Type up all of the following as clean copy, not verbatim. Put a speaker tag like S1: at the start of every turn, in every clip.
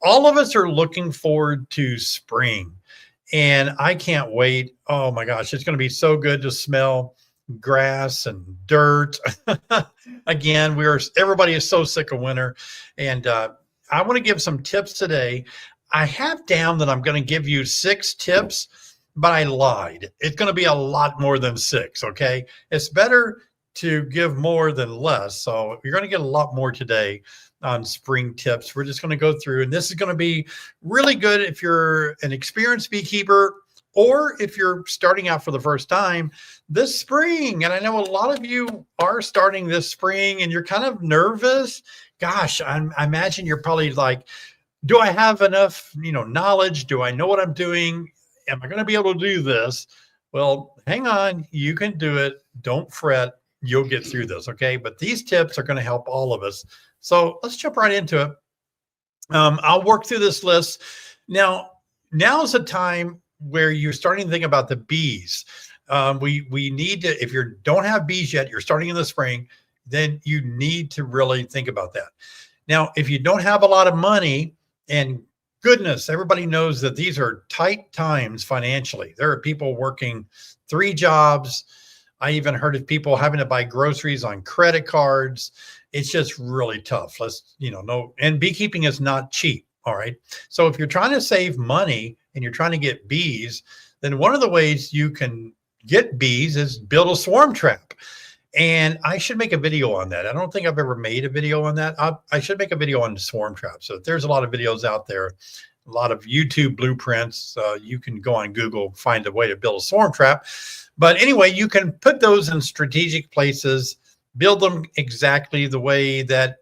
S1: All of us are looking forward to spring, and I can't wait. Oh my gosh, it's going to be so good to smell grass and dirt. Again, everybody is so sick of winter, and I want to give some tips today. I have down that I'm going to give you 6 tips, but I lied. It's going to be a lot more than 6. Okay, it's better to give more than less. So you're going to get a lot more today on spring tips. We're just going to go through, and this is going to be really good if you're an experienced beekeeper or if you're starting out for the first time this spring. And I know a lot of you are starting this spring and you're kind of nervous. Gosh, I imagine you're probably like, do I have enough, knowledge? Do I know what I'm doing? Am I going to be able to do this? Well, hang on. You can do it. Don't fret. You'll get through this. Okay. But these tips are going to help all of us. So let's jump right into it. I'll work through this list. Now's the time where you're starting to think about the bees. We need to, if you don't have bees yet, you're starting in the spring, then you need to really think about that. Now, if you don't have a lot of money, and goodness, everybody knows that these are tight times financially. There are people working 3 jobs. I even heard of people having to buy groceries on credit cards. It's just really tough. And beekeeping is not cheap. All right. So if you're trying to save money and you're trying to get bees, then one of the ways you can get bees is build a swarm trap. And I should make a video on that. I don't think I've ever made a video on that. I should make a video on the swarm trap. So there's a lot of videos out there, a lot of YouTube blueprints. You can go on Google, find a way to build a swarm trap. But anyway, you can put those in strategic places, build them exactly the way that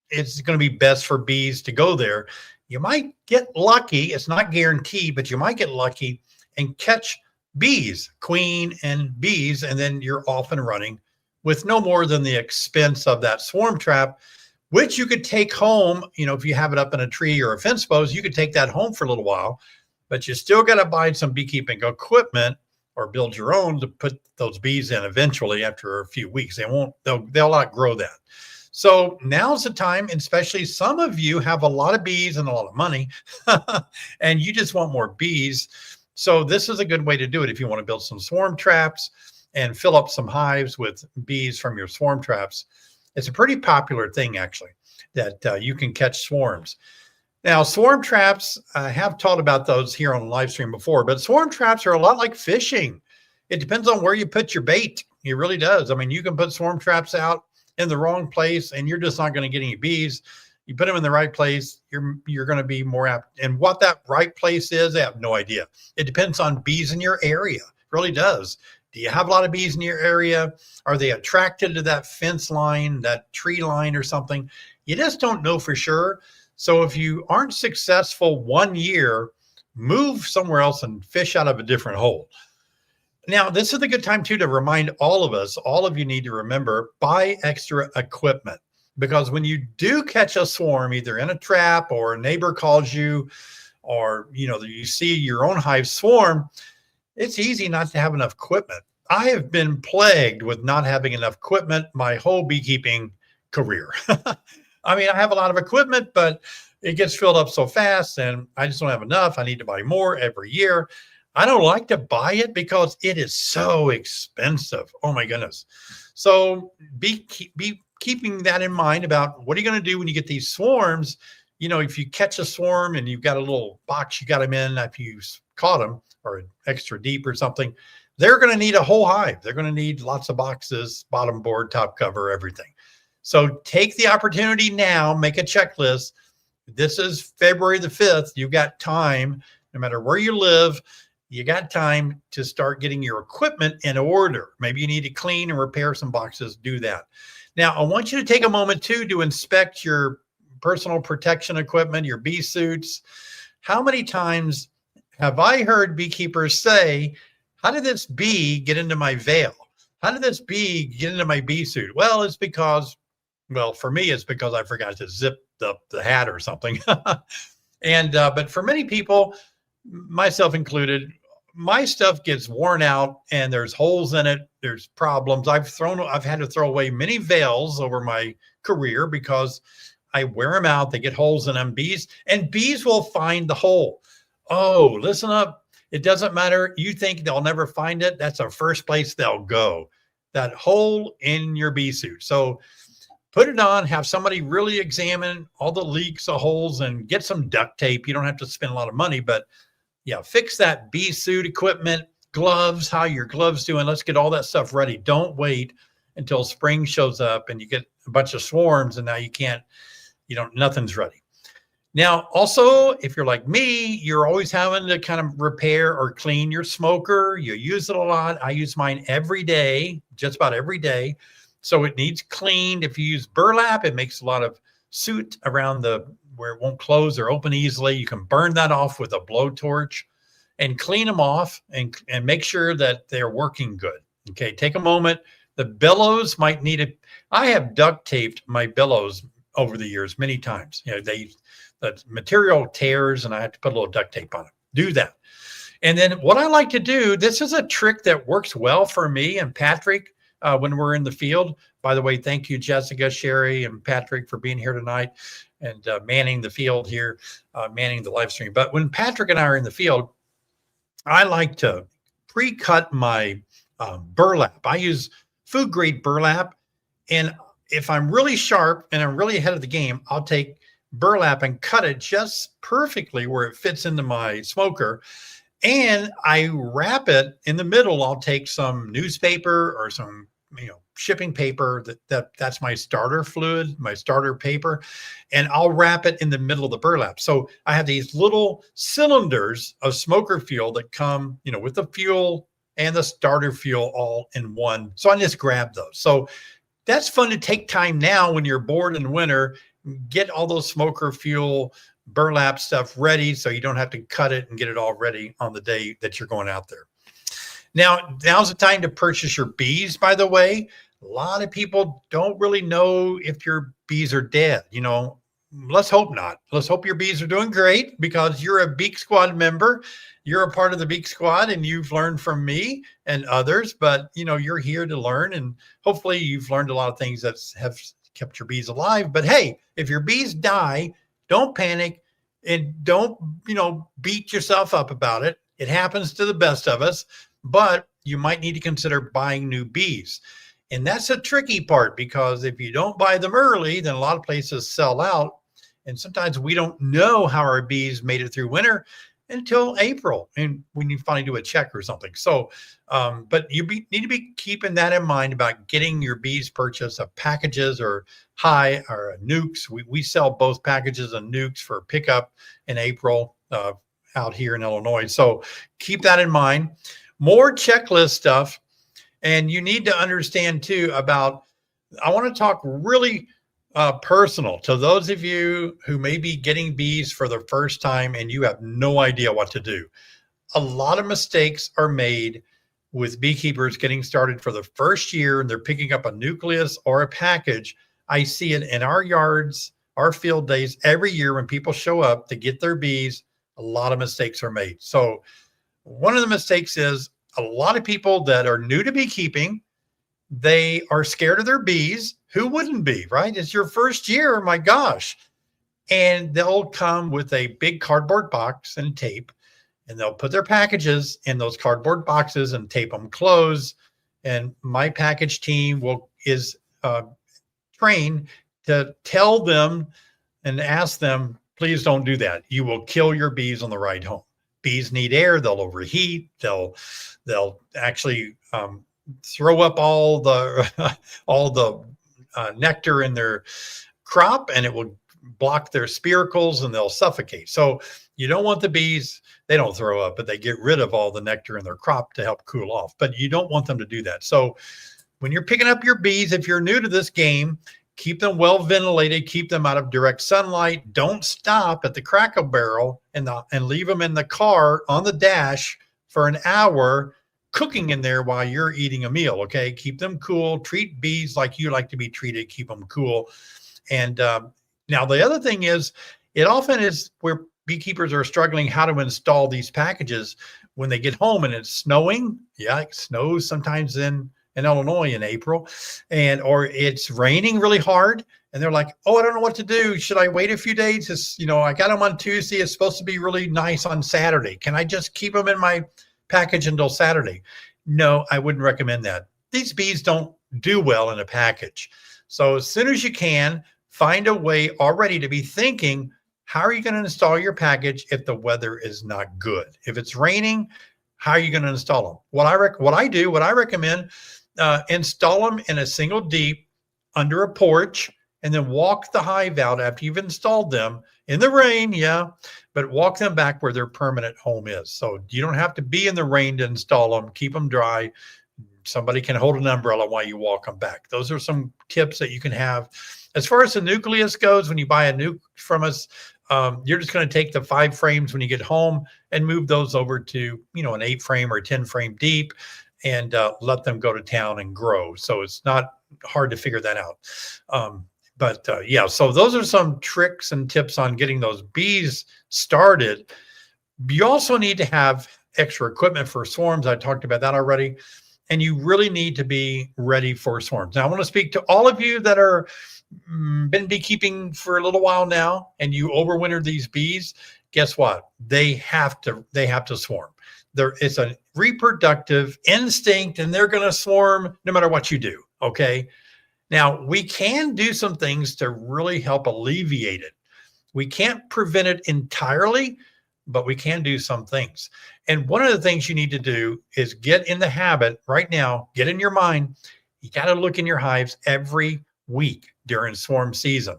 S1: it's going to be best for bees to go there. You might get lucky. It's not guaranteed, but you might get lucky and catch bees, queen and bees, and then you're off and running with no more than the expense of that swarm trap, which you could take home. If you have it up in a tree or a fence post, you could take that home for a little while, but you still got to buy some beekeeping equipment or build your own to put those bees in eventually after a few weeks. They'll outgrow that. So now's the time, and especially some of you have a lot of bees and a lot of money and you just want more bees. So this is a good way to do it. If you want to build some swarm traps and fill up some hives with bees from your swarm traps, it's a pretty popular thing actually, that you can catch swarms. Now, swarm traps, I have taught about those here on live stream before, but swarm traps are a lot like fishing. It depends on where you put your bait. It really does. I mean, you can put swarm traps out in the wrong place and you're just not going to get any bees. You put them in the right place, you're going to be more apt. And what that right place is, I have no idea. It depends on bees in your area. It really does. Do you have a lot of bees in your area? Are they attracted to that fence line, that tree line or something? You just don't know for sure. So if you aren't successful one year, move somewhere else and fish out of a different hole. Now, this is a good time too to remind all of you need to remember, buy extra equipment, because when you do catch a swarm, either in a trap or a neighbor calls you, or you see your own hive swarm, it's easy not to have enough equipment. I have been plagued with not having enough equipment my whole beekeeping career. I mean, I have a lot of equipment, but it gets filled up so fast and I just don't have enough. I need to buy more every year. I don't like to buy it because it is so expensive. Oh my goodness. So be keeping that in mind about what are you going to do when you get these swarms. If you catch a swarm and you've got a little box you got them in after you caught them, or extra deep or something, they're going to need a whole hive. They're going to need lots of boxes, bottom board, top cover, everything. So take the opportunity now, make a checklist. This is February the 5th. You've got time, no matter where you live, you got time to start getting your equipment in order. Maybe you need to clean and repair some boxes, do that. Now, I want you to take a moment too to inspect your personal protection equipment, your bee suits. How many times have I heard beekeepers say, how did this bee get into my veil? How did this bee get into my bee suit? Well, it's because, for me, it's because I forgot to zip up the hat or something. But for many people, myself included, my stuff gets worn out and there's holes in it. There's problems. I've had to throw away many veils over my career because I wear them out. They get holes in them. Bees will find the hole. Oh, listen up. It doesn't matter. You think they'll never find it. That's the first place they'll go. That hole in your bee suit. So put it on, have somebody really examine all the leaks, the holes, and get some duct tape. You don't have to spend a lot of money, but yeah, fix that bee suit equipment, gloves, how your gloves doing. Let's get all that stuff ready. Don't wait until spring shows up and you get a bunch of swarms and now nothing's ready. Now, also, if you're like me, you're always having to kind of repair or clean your smoker. You use it a lot. I use mine every day, just about every day. So it needs cleaned. If you use burlap, it makes a lot of soot around where it won't close or open easily. You can burn that off with a blowtorch and clean them off and make sure that they're working good. Okay, take a moment. The bellows might need it. I have duct taped my bellows over the years many times. The material tears and I have to put a little duct tape on it. Do that. And then what I like to do, this is a trick that works well for me and Patrick when we're in the field. By the way, thank you, Jessica, Sherry, and Patrick for being here tonight and manning the field here, manning the live stream. But when Patrick and I are in the field, I like to pre-cut my burlap. I use food grade burlap. And if I'm really sharp and I'm really ahead of the game, I'll take burlap and cut it just perfectly where it fits into my smoker. And I wrap it in the middle. I'll take some newspaper or some, shipping paper that's my starter fluid, my starter paper, and I'll wrap it in the middle of the burlap. So I have these little cylinders of smoker fuel that come, with the fuel and the starter fuel all in one. So I just grab those. So that's fun to take time now when you're bored in winter, get all those smoker fuel burlap stuff ready so you don't have to cut it and get it all ready on the day that you're going out there. Now's the time to purchase your bees, by the way. A lot of people don't really know if your bees are dead. Let's hope not. Let's hope your bees are doing great because you're a Beak Squad member. You're a part of the Beak Squad and you've learned from me and others, but you're here to learn and hopefully you've learned a lot of things that have kept your bees alive. But hey, if your bees die, don't panic and don't, beat yourself up about it. It happens to the best of us, but you might need to consider buying new bees. And that's a tricky part because if you don't buy them early, then a lot of places sell out. And sometimes we don't know how our bees made it through winter until April and when you finally do a check or something. So, but you need to be keeping that in mind about getting your bees purchase of packages or high or nukes. We sell both packages and nukes for pickup in April out here in Illinois. So keep that in mind. More checklist stuff. And you need to understand too about, I want to talk really personal to those of you who may be getting bees for the first time and you have no idea what to do. A lot of mistakes are made with beekeepers getting started for the first year and they're picking up a nucleus or a package. I see it in our yards, our field days, every year when people show up to get their bees, a lot of mistakes are made. So one of the mistakes is a lot of people that are new to beekeeping, they are scared of their bees. Who wouldn't be, right? It's your first year, my gosh. And they'll come with a big cardboard box and tape, and they'll put their packages in those cardboard boxes and tape them closed. And my package team is trained to tell them and ask them, please don't do that. You will kill your bees on the ride home. Bees need air. They'll overheat. They'll actually throw up all the nectar in their crop, and it will block their spiracles, and they'll suffocate. So you don't want the bees. They don't throw up, but they get rid of all the nectar in their crop to help cool off. But you don't want them to do that. So when you're picking up your bees, if you're new to this game, keep them well ventilated, keep them out of direct sunlight. Don't stop at the Cracker Barrel and leave them in the car on the dash for an hour cooking in there while you're eating a meal. Okay. Keep them cool, treat bees like you like to be treated, keep them cool. And now the other thing is, it often is where beekeepers are struggling how to install these packages when they get home and it's snowing. Yeah, it snows sometimes in Illinois in April, or it's raining really hard and they're like, oh, I don't know what to do. Should I wait a few days? It's, I got them on Tuesday. It's supposed to be really nice on Saturday. Can I just keep them in my package until Saturday? No, I wouldn't recommend that. These bees don't do well in a package. So as soon as you can, find a way already to be thinking, how are you going to install your package if the weather is not good? If it's raining, how are you going to install them? What I recommend, install them in a single deep under a porch, and then walk the hive out after you've installed them in the rain, yeah, but walk them back where their permanent home is. So you don't have to be in the rain to install them. Keep them dry. Somebody can hold an umbrella while you walk them back. Those are some tips that you can have. As far as the nucleus goes, when you buy a nuke from us, you're just going to take the 5 frames when you get home and move those over to, an 8 frame or 10 frame deep, and let them go to town and grow. So it's not hard to figure that out. Yeah, so those are some tricks and tips on getting those bees started. You also need to have extra equipment for swarms. I talked about that already. And you really need to be ready for swarms. Now, I want to speak to all of you that are been beekeeping for a little while now, and you overwintered these bees. Guess what? They have to swarm. It's a reproductive instinct, and they're going to swarm no matter what you do. Okay. Now, we can do some things to really help alleviate it. We can't prevent it entirely, but we can do some things. And one of the things you need to do is get in the habit right now, get in your mind, you got to look in your hives every week during swarm season.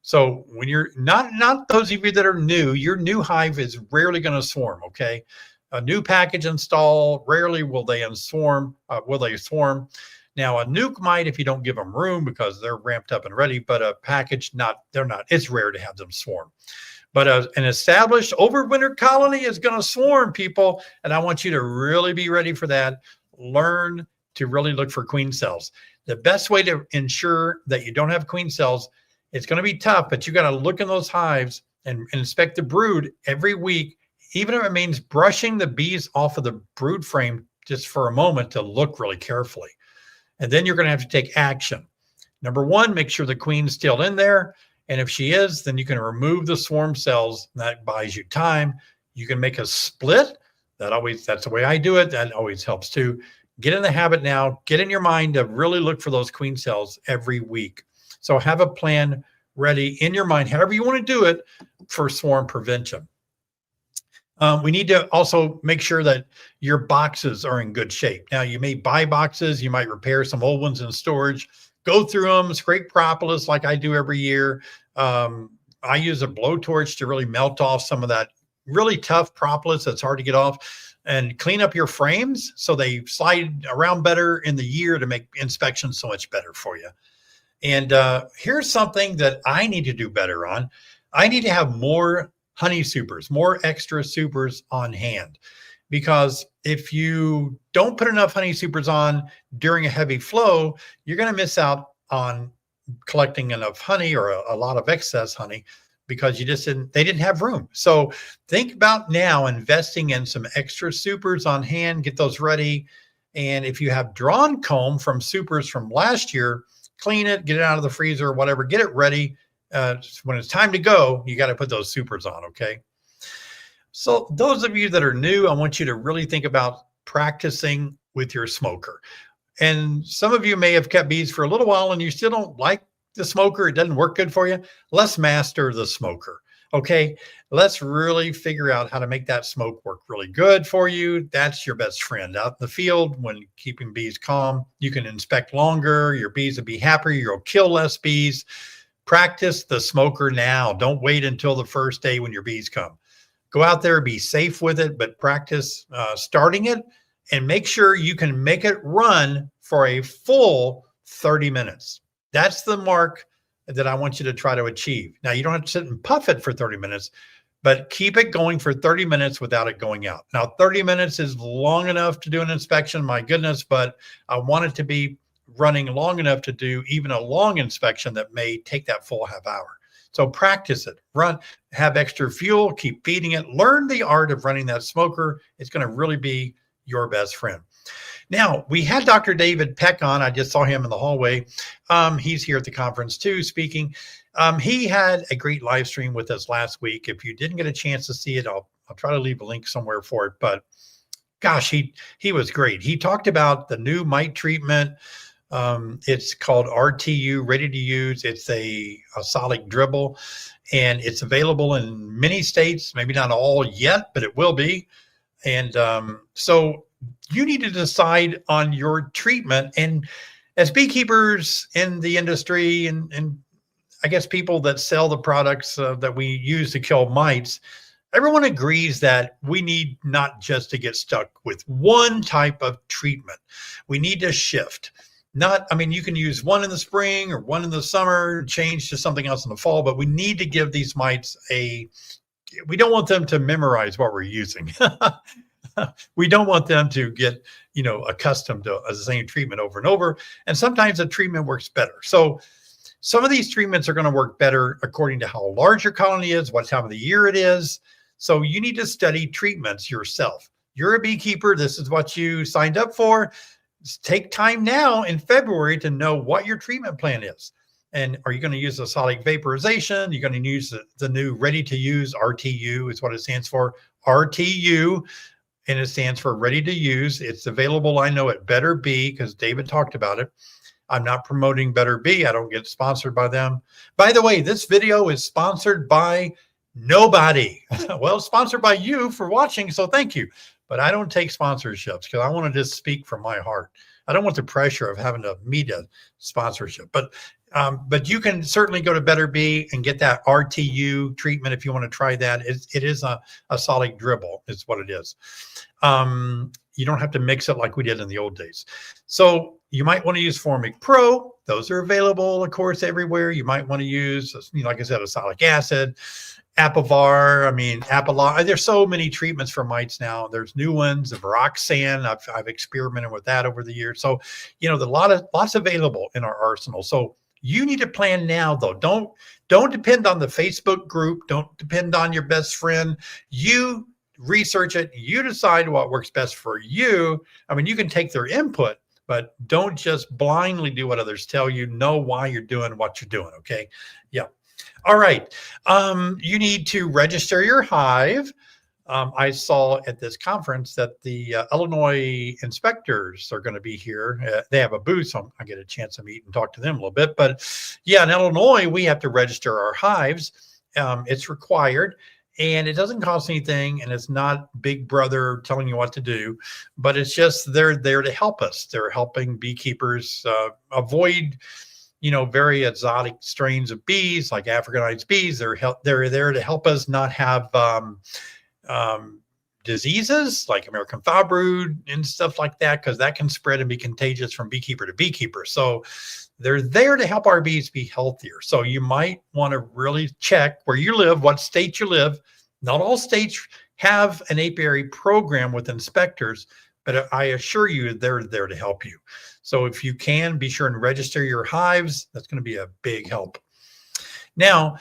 S1: So when you're not those of you that are new, your new hive is rarely going to swarm. Okay. A new package install, rarely will they swarm. Now, a nuke might if you don't give them room because they're ramped up and ready, but a package, they're not. It's rare to have them swarm. But an established overwintered colony is going to swarm, people, and I want you to really be ready for that. Learn to really look for queen cells. The best way to ensure that you don't have queen cells, it's going to be tough, but you got to look in those hives and inspect the brood every week, even if it means brushing the bees off of the brood frame just for a moment to look really carefully. And then you're going to have to take action. Number 1, make sure the queen's still in there. And if she is, then you can remove the swarm cells. That buys you time. You can make a split. That's the way I do it. That always helps too. Get in the habit now. Get in your mind to really look for those queen cells every week. So have a plan ready in your mind, however you want to do it, for swarm prevention. We need to also make sure that your boxes are in good shape. Now, you may buy boxes. You might repair some old ones in storage. Go through them, scrape propolis like I do every year. I use a blowtorch to really melt off some of that really tough propolis that's hard to get off, and clean up your frames so they slide around better in the year to make inspection so much better for you. And here's something that I need to do better on. I need to have more honey supers, more extra supers on hand, because if you don't put enough honey supers on during a heavy flow, you're going to miss out on collecting enough honey or a lot of excess honey because they didn't have room. So think about now investing in some extra supers on hand, get those ready. And if you have drawn comb from supers from last year, clean it, get it out of the freezer or whatever, get it ready. When it's time to go, you got to put those supers on. Okay. So those of you that are new, I want you to really think about practicing with your smoker. And some of you may have kept bees for a little while and you still don't like the smoker. It doesn't work good for you. Let's master the smoker. Okay. Let's really figure out how to make that smoke work really good for you. That's your best friend out in the field. When keeping bees calm, you can inspect longer. Your bees will be happier. You'll kill less bees. Practice the smoker now. Don't wait until the first day when your bees come. Go out there, be safe with it, but practice starting it, and make sure you can make it run for a full 30 minutes. That's the mark that I want you to try to achieve. Now, you don't have to sit and puff it for 30 minutes, but keep it going for 30 minutes without it going out. Now, 30 minutes is long enough to do an inspection, my goodness, but I want it to be running long enough to do even a long inspection that may take that full half hour. So practice it, run, have extra fuel, keep feeding it, learn the art of running that smoker. It's going to really be your best friend. Now, we had Dr. David Peck on. I just saw him in the hallway. He's here at the conference too, speaking. He had a great live stream with us last week. If you didn't get a chance to see it, I'll try to leave a link somewhere for it. But gosh, he was great. He talked about the new mite treatment. It's called RTU, ready to use. It's a solid dribble, and it's available in many states, maybe not all yet, but it will be. And so you need to decide on your treatment. And as beekeepers in the industry, and I guess people that sell the products that we use to kill mites, everyone agrees that we need not just to get stuck with one type of treatment. We need to shift. You can use one in the spring or one in the summer, change to something else in the fall, but we need to give these mites we don't want them to memorize what we're using. We don't want them to get, accustomed to the same treatment over and over. And sometimes a treatment works better. So some of these treatments are going to work better according to how large your colony is, what time of the year it is. So you need to study treatments yourself. You're a beekeeper. This is what you signed up for. Take time now in February to know what your treatment plan is. And are you going to use a solid vaporization? You're going to use the new ready to use, RTU is what it stands for, RTU, and it stands for ready to use. It's available, I know, at Better Bee because David talked about it. I'm not promoting Better Bee. I don't get sponsored by them. By the way, this video is sponsored by nobody. Well, sponsored by you for watching, so thank you. But I don't take sponsorships because I want to just speak from my heart. I don't want the pressure of having to meet a sponsorship. But you can certainly go to Better Bee and get that RTU treatment if you want to try that. It is a solid dribble is what it is. You don't have to mix it like we did in the old days. So you might want to use Formic Pro. Those are available, of course, everywhere. You might want to use, like I said, azelaic acid, Apivar, Apalon. There's so many treatments for mites now. There's new ones, the Viroxan. I've experimented with that over the years. So, there's lots available in our arsenal. So you need to plan now, though. Don't depend on the Facebook group. Don't depend on your best friend. You research it. You decide what works best for you. You can take their input, but don't just blindly do what others tell you. Know why you're doing what you're doing, okay? Yeah. All right. You need to register your hive. I saw at this conference that the Illinois inspectors are going to be here. They have a booth, so I get a chance to meet and talk to them a little bit. But yeah, in Illinois, we have to register our hives. It's required, and it doesn't cost anything, and it's not Big Brother telling you what to do, but it's just they're there to help us. They're helping beekeepers avoid very exotic strains of bees like Africanized bees. They're there to help us not have diseases like American foul brood and stuff like that, because that can spread and be contagious from beekeeper to beekeeper. So they're there to help our bees be healthier. So you might want to really check where you live, what state you live. Not all states have an apiary program with inspectors, but I assure you they're there to help you. So if you can, be sure and register your hives. That's going to be a big help. Now,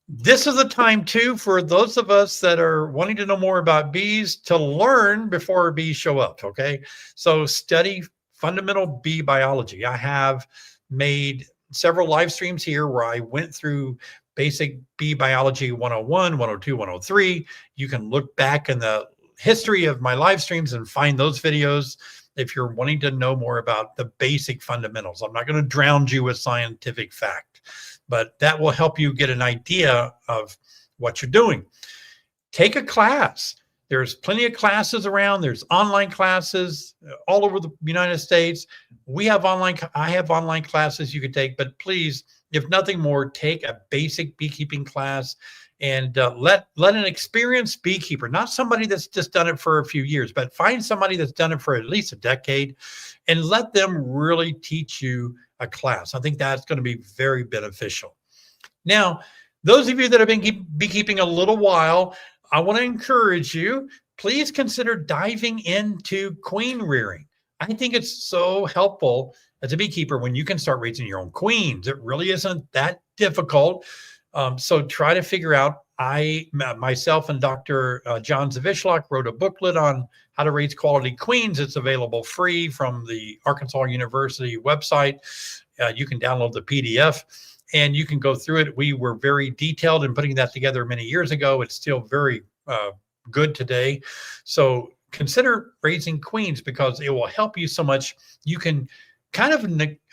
S1: this is the time, too, for those of us that are wanting to know more about bees to learn before bees show up, okay? So study fundamental bee biology. I have made several live streams here where I went through basic bee biology 101, 102, 103. You can look back in the history of my live streams and find those videos if you're wanting to know more about the basic fundamentals. I'm not going to drown you with scientific fact, but that will help you get an idea of what you're doing. Take a class. There's plenty of classes around. There's online classes all over the United States. I have online classes you can take, but please, if nothing more, take a basic beekeeping class and let an experienced beekeeper, not somebody that's just done it for a few years, but find somebody that's done it for at least a decade and let them really teach you a class. I think that's going to be very beneficial. Now, those of you that have been beekeeping a little while, I want to encourage you, please consider diving into queen rearing. I think it's so helpful as a beekeeper when you can start raising your own queens. It really isn't that difficult. So try to figure out Myself and Dr. John Zavishlak wrote a booklet on how to raise quality queens. It's available free from the Arkansas University website. You can download the PDF and you can go through it. We were very detailed in putting that together many years ago. It's still very good today. So consider raising queens because it will help you so much. You can kind of,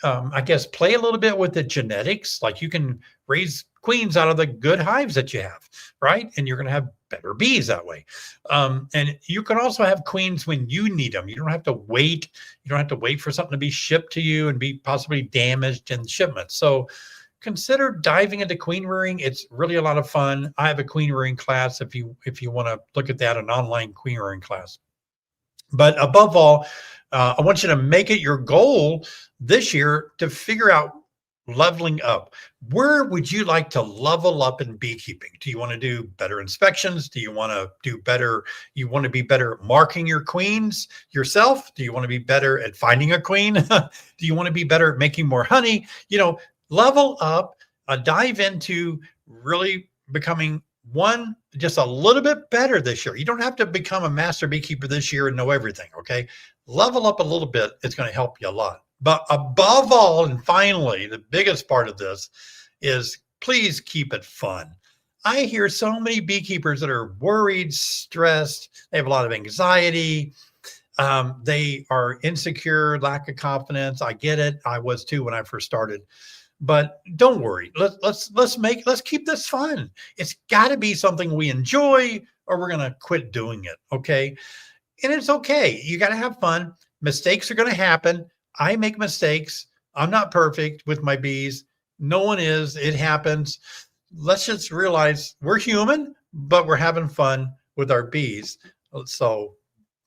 S1: I guess, play a little bit with the genetics. Like you can raise queens out of the good hives that you have, right? And you're going to have better bees that way. And you can also have queens when you need them. You don't have to wait. You don't have to wait for something to be shipped to you and be possibly damaged in shipment. So consider diving into queen rearing. It's really a lot of fun. I have a queen rearing class if you want to look at that, an online queen rearing class. But above all, I want you to make it your goal this year to figure out leveling up. Where would you like to level up in beekeeping? Do you want to do better inspections? Do you want to do better? You want to be better at marking your queens yourself? Do you want to be better at finding a queen? Do you want to be better at making more honey? Level up, dive into really becoming just a little bit better this year. You don't have to become a master beekeeper this year and know everything, okay? Level up a little bit. It's going to help you a lot. But above all, and finally, the biggest part of this is please keep it fun. I hear so many beekeepers that are worried, stressed. They have a lot of anxiety. They are insecure, lack of confidence. I get it. I was too when I first started. But don't worry. Let's keep this fun. It's got to be something we enjoy, or we're gonna quit doing it. Okay, and it's okay. You got to have fun. Mistakes are going to happen. I make mistakes. I'm not perfect with my bees. No one is. It happens. Let's just realize we're human, but we're having fun with our bees. So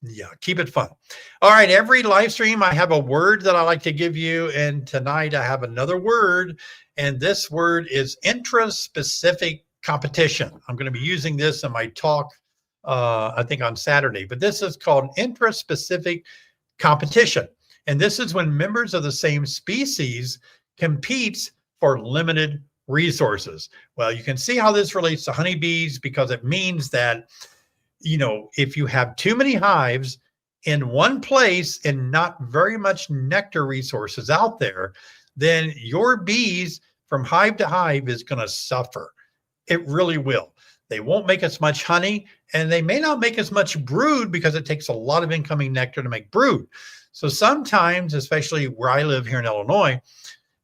S1: yeah, keep it fun. All right, every live stream, I have a word that I like to give you. And tonight I have another word. And this word is intraspecific competition. I'm going to be using this in my talk, I think on Saturday. But this is called intraspecific competition. And this is when members of the same species competes for limited resources. Well, you can see how this relates to honeybees because it means that if you have too many hives in one place and not very much nectar resources out there, then your bees from hive to hive is going to suffer. It really will. They won't make as much honey and they may not make as much brood because it takes a lot of incoming nectar to make brood. So sometimes, especially where I live here in Illinois,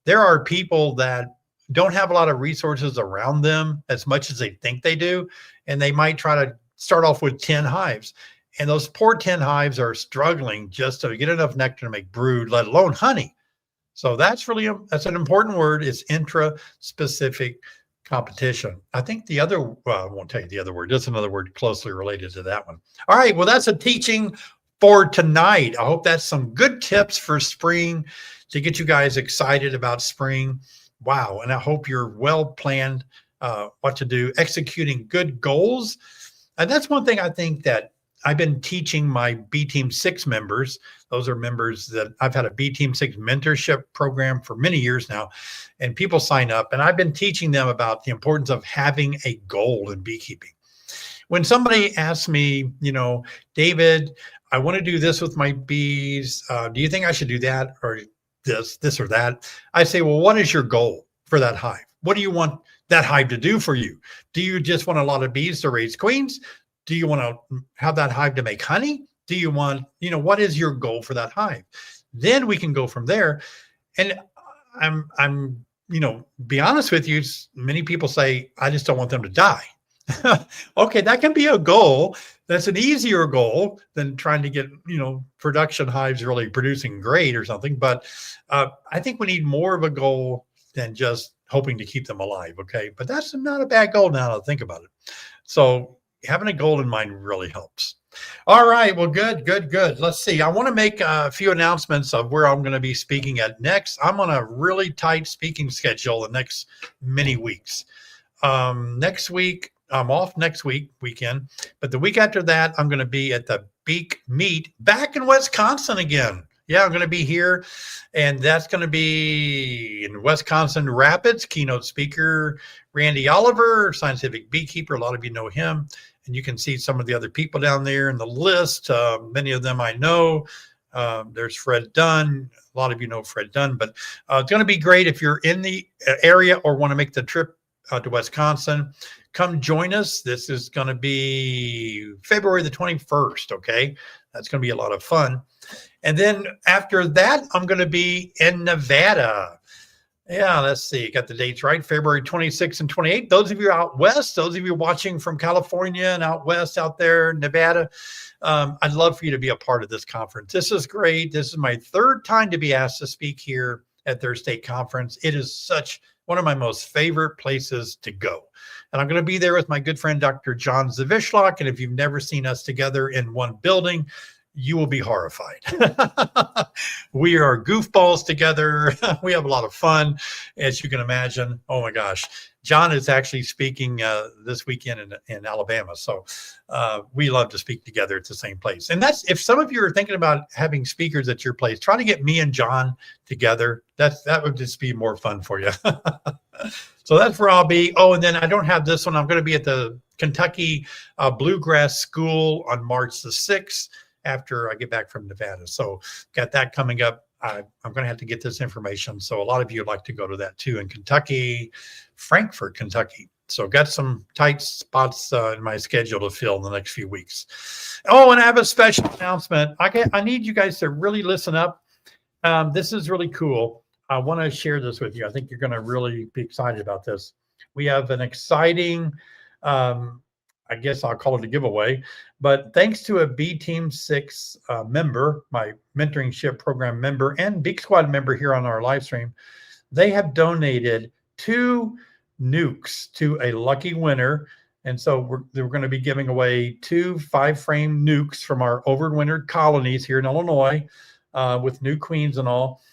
S1: there are people that don't have a lot of resources around them as much as they think they do. And they might try to start off with 10 hives. And those poor 10 hives are struggling just to get enough nectar to make brood, let alone honey. So that's an important word, is intraspecific competition. I think the other, well, I won't tell you the other word. Just another word closely related to that one. All right, well, that's a teaching for tonight. I hope that's some good tips for spring to get you guys excited about spring. Wow, and I hope you're well planned what to do, executing good goals. And that's one thing I think that I've been teaching my B Team 6 members. Those are members that I've had a B Team 6 mentorship program for many years now, and people sign up. And I've been teaching them about the importance of having a goal in beekeeping. When somebody asks me, David, I want to do this with my bees. Do you think I should do that or this or that? I say, well, what is your goal for that hive? What do you want that hive to do for you? Do you just want a lot of bees to raise queens? Do you want to have that hive to make honey? Do you want, what is your goal for that hive? Then we can go from there. And I'm, be honest with you, many people say, I just don't want them to die. Okay, that can be a goal. That's an easier goal than trying to get, production hives really producing great or something. But I think we need more of a goal than just hoping to keep them alive. Okay, but that's not a bad goal now to think about it. So having a goal in mind really helps. All right, well, good. Let's see. I want to make a few announcements of where I'm going to be speaking at next. I'm on a really tight speaking schedule the next many weeks. Next week, I'm off next weekend, but the week after that, I'm going to be at the Beak Meet back in Wisconsin again. Yeah, I'm going to be here, and that's going to be in Wisconsin Rapids. Keynote speaker Randy Oliver, scientific beekeeper. A lot of you know him, and you can see some of the other people down there in the list. Many of them I know. There's Fred Dunn. A lot of you know Fred Dunn, but it's going to be great if you're in the area or want to make the trip to Wisconsin. Come join us. This is going to be February the 21st. Okay, that's going to be a lot of fun. And then after that, I'm going to be in Nevada. Yeah, let's see. Got the dates right. February 26th and 28th. Those of you out west, those of you watching from California and out west out there, Nevada, I'd love for you to be a part of this conference. This is great. This is my third time to be asked to speak here at their state conference. It is such one of my most favorite places to go. And I'm going to be there with my good friend, Dr. John Zavishlak. And if you've never seen us together in one building, you will be horrified. We are goofballs together. We have a lot of fun, as you can imagine. Oh my gosh. John is actually speaking this weekend in Alabama. So we love to speak together at the same place. And that's, if some of you are thinking about having speakers at your place, try to get me and John together. That would just be more fun for you. So that's where I'll be. Oh, and then I don't have this one. I'm going to be at the Kentucky Bluegrass School on March the 6th. After I get back from Nevada. So got that coming up. I'm going to have to get this information. So a lot of you would like to go to that too in Kentucky, Frankfort, Kentucky. So got some tight spots in my schedule to fill in the next few weeks. Oh, and I have a special announcement. I need you guys to really listen up. This is really cool. I want to share this with you. I think you're going to really be excited about this. We have an exciting, I guess I'll call it a giveaway, but thanks to a B Team 6 member, my mentoringship program member and Beak Squad member here on our live stream, they have donated 2 nukes to a lucky winner. And so we're going to be giving away 2 5-frame nukes from our overwintered colonies here in Illinois with new queens and all.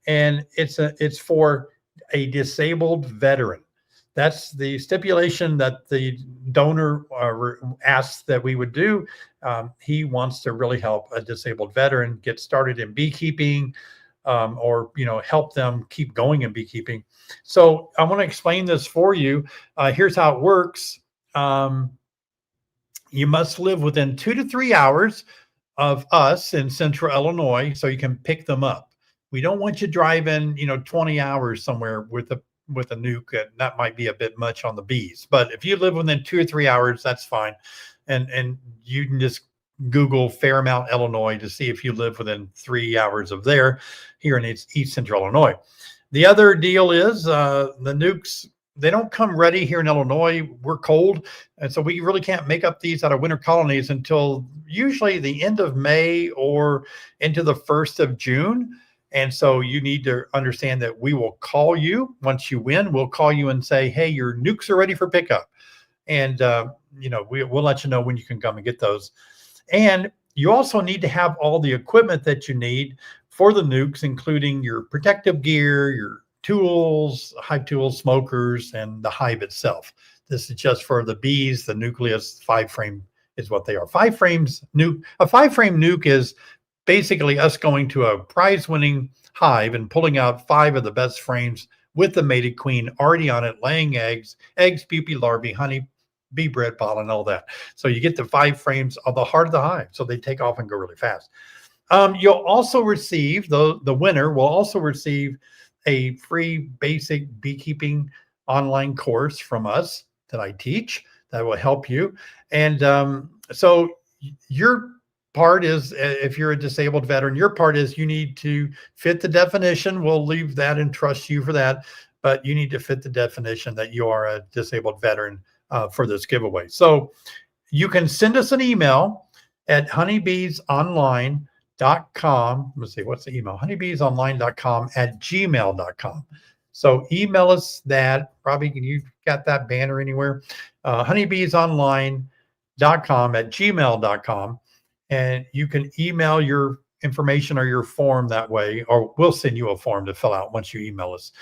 S1: And it's for a disabled veteran. That's the stipulation that the donor asked that we would do. He wants to really help a disabled veteran get started in beekeeping, or help them keep going in beekeeping. So I want to explain this for you. Here's how it works. You must live within 2 to 3 hours of us in Central Illinois, so you can pick them up. We don't want you driving 20 hours somewhere with a nuke. That might be a bit much on the bees, but if you live within 2 or 3 hours, that's fine. And you can just Google Fairmount, Illinois to see if you live within 3 hours of there here in East Central Illinois. The other deal is the nukes, they don't come ready here in Illinois. We're cold. And so we really can't make up these out of winter colonies until usually the end of May or into the 1st of June. And so you need to understand that we will call you once you win. We'll call you and say, hey, your nukes are ready for pickup. And, we'll let you know when you can come and get those. And you also need to have all the equipment that you need for the nukes, including your protective gear, your tools, hive tools, smokers, and the hive itself. This is just for the bees. The nucleus 5-frame is what they are. 5-frames nuke. A 5-frame nuke is basically us going to a prize-winning hive and pulling out 5 of the best frames with the mated queen already on it, laying eggs, pupae, larvae, honey, bee bread, pollen, all that. So you get the 5 frames of the heart of the hive, so they take off and go really fast. You'll also receive, the winner will also receive a free basic beekeeping online course from us that I teach that will help you. And so your part is, if you're a disabled veteran, your part is you need to fit the definition. We'll leave that and trust you for that, but you need to fit the definition that you are a disabled veteran for this giveaway. So you can send us an email at honeybeesonline.com. Let's see, what's the email? honeybeesonline.com@gmail.com. So email us that. Probably you got that banner anywhere. honeybeesonline.com@gmail.com. And you can email your information or your form that way, or we'll send you a form to fill out once you email us.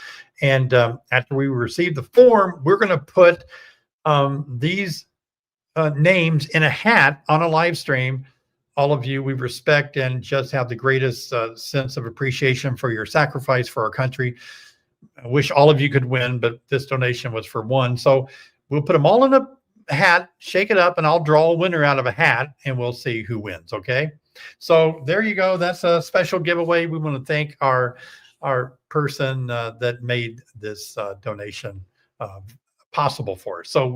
S1: And after we receive the form, we're going to put these names in a hat on a live stream all of you. We respect and just have the greatest sense of appreciation for your sacrifice for our country. I wish all of you could win, but this donation was for one. So we'll put them all in a hat, shake it up, and I'll draw a winner out of a hat, and we'll see who wins. Okay. So there you go. That's a special giveaway. We want to thank our person that made this donation possible for us. So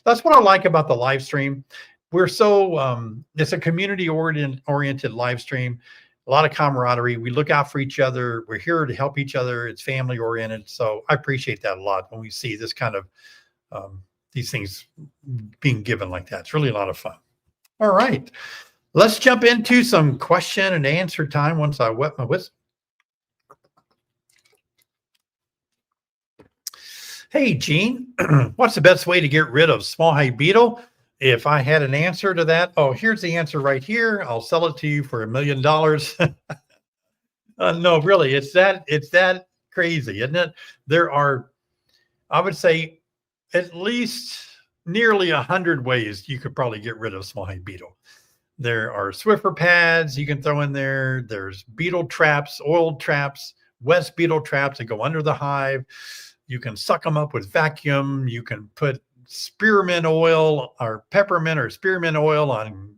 S1: that's what I like about the live stream. We're so it's a community oriented live stream. A lot of camaraderie. We look out for each other. We're here to help each other. It's family oriented. So I appreciate that a lot when we see this kind of these things being given like that. It's really a lot of fun. All right. Let's jump into some question and answer time once I wet my whistle. Hey, Gene, what's the best way to get rid of small hive beetle? If I had an answer to that, oh, here's the answer right here. I'll sell it to you for $1 million. No, really, it's that crazy, isn't it? There are, I would say, at least nearly 100 ways you could probably get rid of small hive beetle. There are Swiffer pads you can throw in there. There's beetle traps, oil traps, West beetle traps that go under the hive. You can suck them up with vacuum. You can put spearmint oil or peppermint or spearmint oil on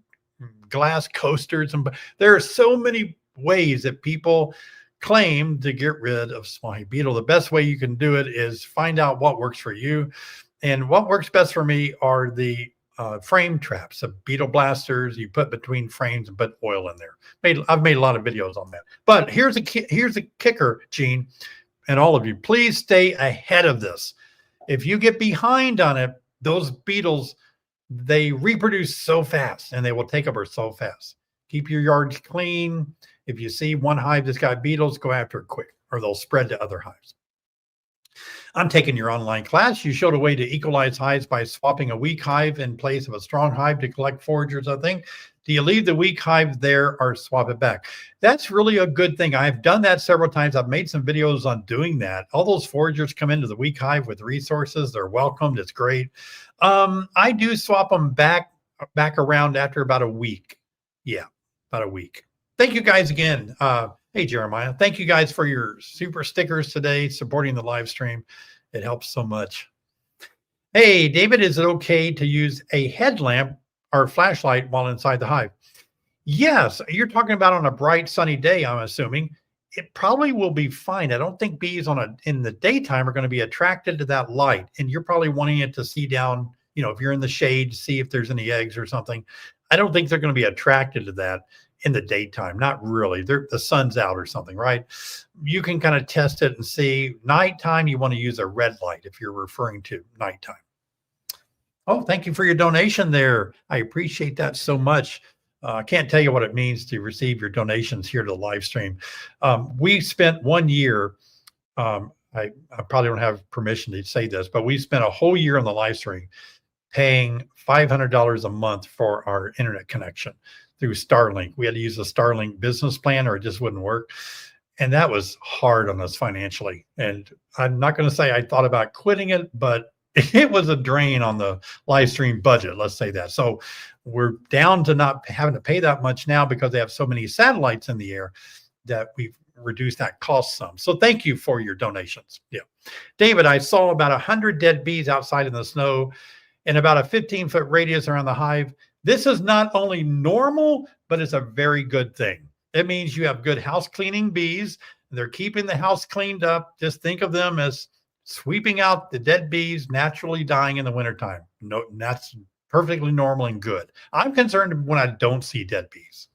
S1: glass coasters. And there are so many ways that people claim to get rid of small hive beetle. The best way you can do it is find out what works for you. And what works best for me are the frame traps, the beetle blasters you put between frames and put oil in there. I've made a lot of videos on that. But here's a kicker, Gene, and all of you. Please stay ahead of this. If you get behind on it, those beetles, they reproduce so fast and they will take over so fast. Keep your yards clean. If you see one hive that's got beetles, go after it quick or they'll spread to other hives. I'm taking your online class. You showed a way to equalize hives by swapping a weak hive in place of a strong hive to collect foragers, I think. Do you leave the weak hive there or swap it back? That's really a good thing. I've done that several times. I've made some videos on doing that. All those foragers come into the weak hive with resources. They're welcomed. It's great. I do swap them back around after about a week. Yeah, about a week. Thank you guys again. Hey, Jeremiah. Thank you guys for your super stickers today, supporting the live stream. It helps so much. Hey, David, is it okay to use a headlamp or flashlight while inside the hive? Yes, you're talking about on a bright sunny day, I'm assuming. It probably will be fine. I don't think bees in the daytime are going to be attracted to that light. And you're probably wanting it to see down, if you're in the shade, see if there's any eggs or something. I don't think they're going to be attracted to that in the daytime. Not really. The sun's out or something, right? You can kind of test it and see. Nighttime, you want to use a red light if you're referring to nighttime. Oh, thank you for your donation there. I appreciate that so much. I can't tell you what it means to receive your donations here to the live stream. We spent 1 year, I probably don't have permission to say this, but we spent a whole year on the live stream paying $500 a month for our internet connection through Starlink. We had to use a Starlink business plan or it just wouldn't work. And that was hard on us financially. And I'm not going to say I thought about quitting it, but it was a drain on the live stream budget. Let's say that. So we're down to not having to pay that much now because they have so many satellites in the air that we've reduced that cost some. So thank you for your donations. Yeah. David, I saw about 100 dead bees outside in the snow in about a 15-foot radius around the hive. This is not only normal, but it's a very good thing. It means you have good house cleaning bees. They're keeping the house cleaned up. Just think of them as sweeping out the dead bees naturally dying in the wintertime. No, that's perfectly normal and good. I'm concerned when I don't see dead bees.